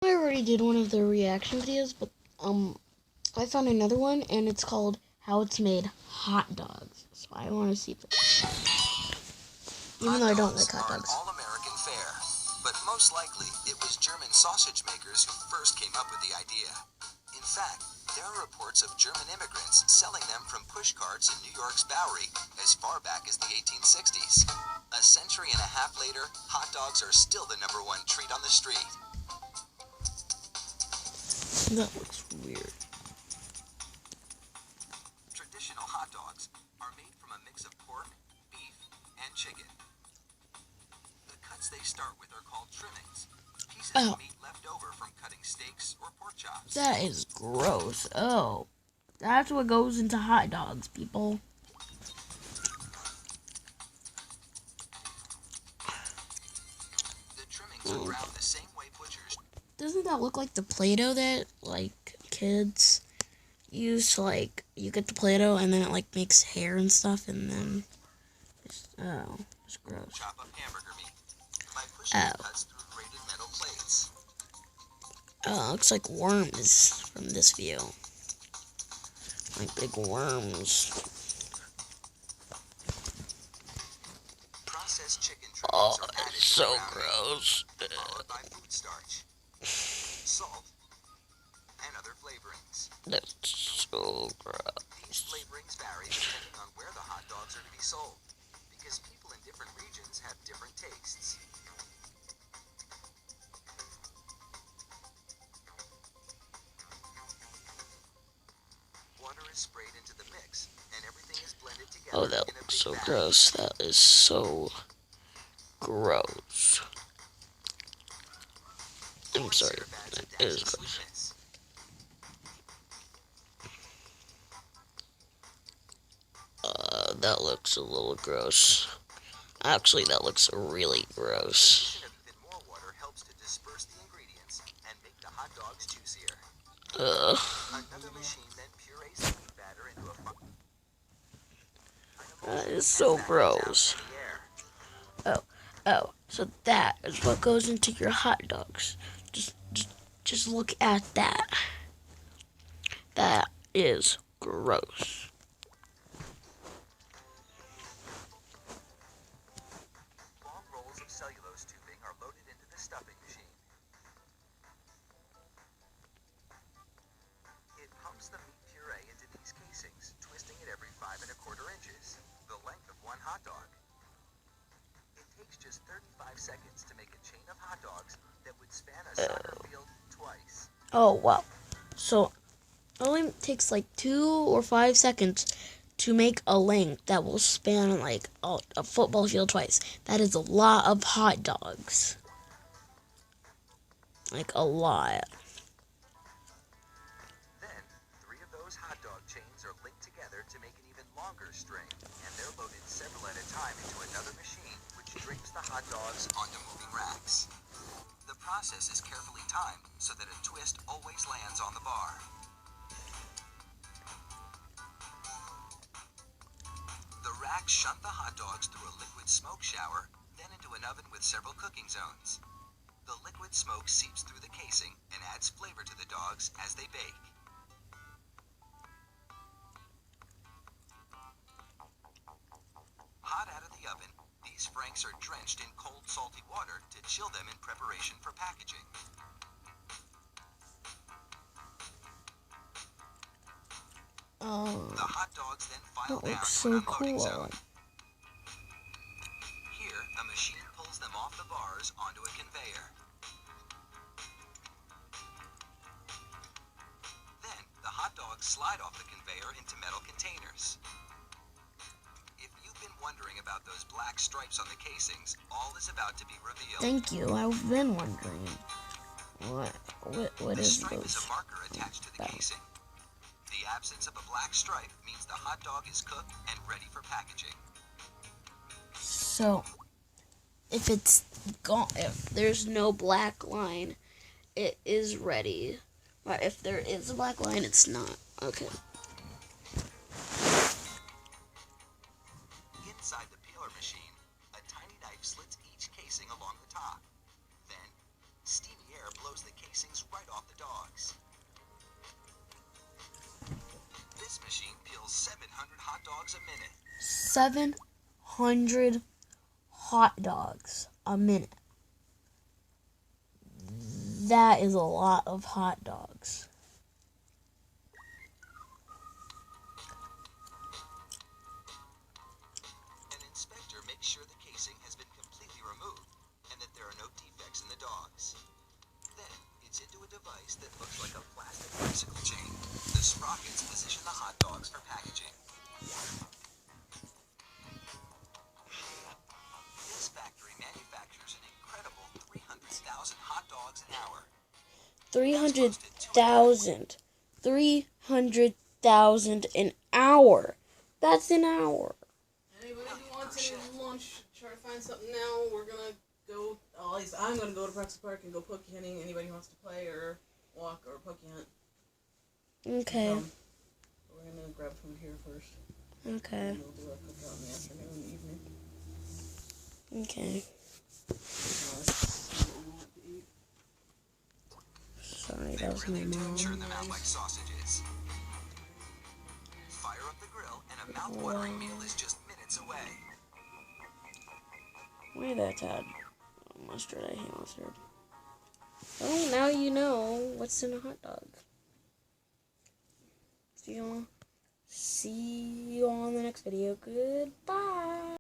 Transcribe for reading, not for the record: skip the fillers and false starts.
I already did one of the reaction videos, but I found another one, and it's called How It's Made Hot Dogs. So I want to see if even though I don't like hot dogs. All-American fare, but most likely it was German sausage makers who first came up with the idea. In fact, there are reports of German immigrants selling them from push carts in New York's Bowery as far back as the 1860s. A century and a half later, hot dogs are still the #1 treat on the street. That looks weird. Traditional hot dogs are made from a mix of pork, beef, and chicken. The cuts they start with are called trimmings, pieces of meat left over from cutting steaks or pork chops. That is gross. Oh, that's what goes into hot dogs, people. The trimmings are ground the same way butchers. Doesn't that look like the Play-Doh that like kids use to like you get the Play-Doh and then it like makes hair and stuff and then it's gross. Chop up hamburger meat by pushing the cuts through grated metal plates. Oh, it looks like worms from this view. Like big worms. Processed chicken trimmings are added it's so to the gross. followed by food starch, salt, and other flavorings. That's so gross. These flavorings vary depending on where the hot dogs are to be sold, because people in different regions have different tastes. Water is sprayed into the mix, and everything is blended together. Oh, that looks so gross. That is so gross. I'm sorry. That is gross. That looks a little gross. Actually, that looks really gross. Even more water helps to disperse the ingredients and make the hot dogs juicier. Another machine then purees the meat batter into a that is so gross. Oh, so that is what goes into your hot dogs. Just look at that. That is gross. Long rolls of cellulose tubing are loaded into the stuffing machine. It pumps the meat puree into these casings, twisting it every 5 1/4 inches, the length of one hot dog. It takes just 35 seconds to make a chain of hot dogs that would span a soccer field twice. Oh, wow. So, it only takes like 2 or 5 seconds to make a length that will span like a football field twice. That is a lot of hot dogs. Like a lot. Then, 3 of those hot dog chains are linked together to make an even longer string, and they're loaded several at a time into another machine, which drapes the hot dogs onto moving racks. The process is carefully timed so that a twist always lands on the bar. The racks shunt the hot dogs through a liquid smoke shower, then into an oven with several cooking zones. The liquid smoke seeps through the casing and adds flavor to the dogs as they bake. Hot out of the oven, these franks are drenched in cold, salty water to chill them in preparation for packaging. Oh, The hot dogs then file that down looks to an so unloading cool. zone. Here, a machine pulls them off the bars onto a conveyor. Then, the hot dogs slide off the conveyor into metal containers. If you've been wondering about those black stripes on the casings, all is about to be revealed. Thank you. I've been wondering. What The is stripe is those? a marker attached to the casing. The absence of a black stripe means the hot dog is cooked and ready for packaging. So, if it's gone, if there's no black line, it is ready. But if there is a black line, it's not. Okay. Inside the peeler machine, a tiny knife slits each casing along the top. Then, steamy air blows the casings dogs. This machine peels 700 hot dogs a minute. 700 hot dogs a minute. That is a lot of hot dogs. An inspector makes sure the casing has been completely removed and that there are no defects in the dogs. Then it's into a device that looks like a plastic bicycle chain. The sprockets position the hot dogs for packaging. This factory manufactures an incredible 300,000 hot dogs an hour. 300,000. 300,000 an hour. That's an hour. Anybody who wants any lunch, try to find something now. We're gonna go. At least I'm gonna go to Praxis Park and go pokey hunting. Anybody who wants to play or walk or pokey hunt. Okay. We're gonna grab food here first. Okay. And we'll do our cookout in the afternoon and evening. Okay. Let's see what we want to eat. Sorry, They that was my really do mom. churn them out like sausages. Fire up the grill and a mouth-watering meal is just minutes away. Why that tad? Mustard, I hate mustard. Oh, now you know what's in a hot dog. See you all on the next video. Goodbye.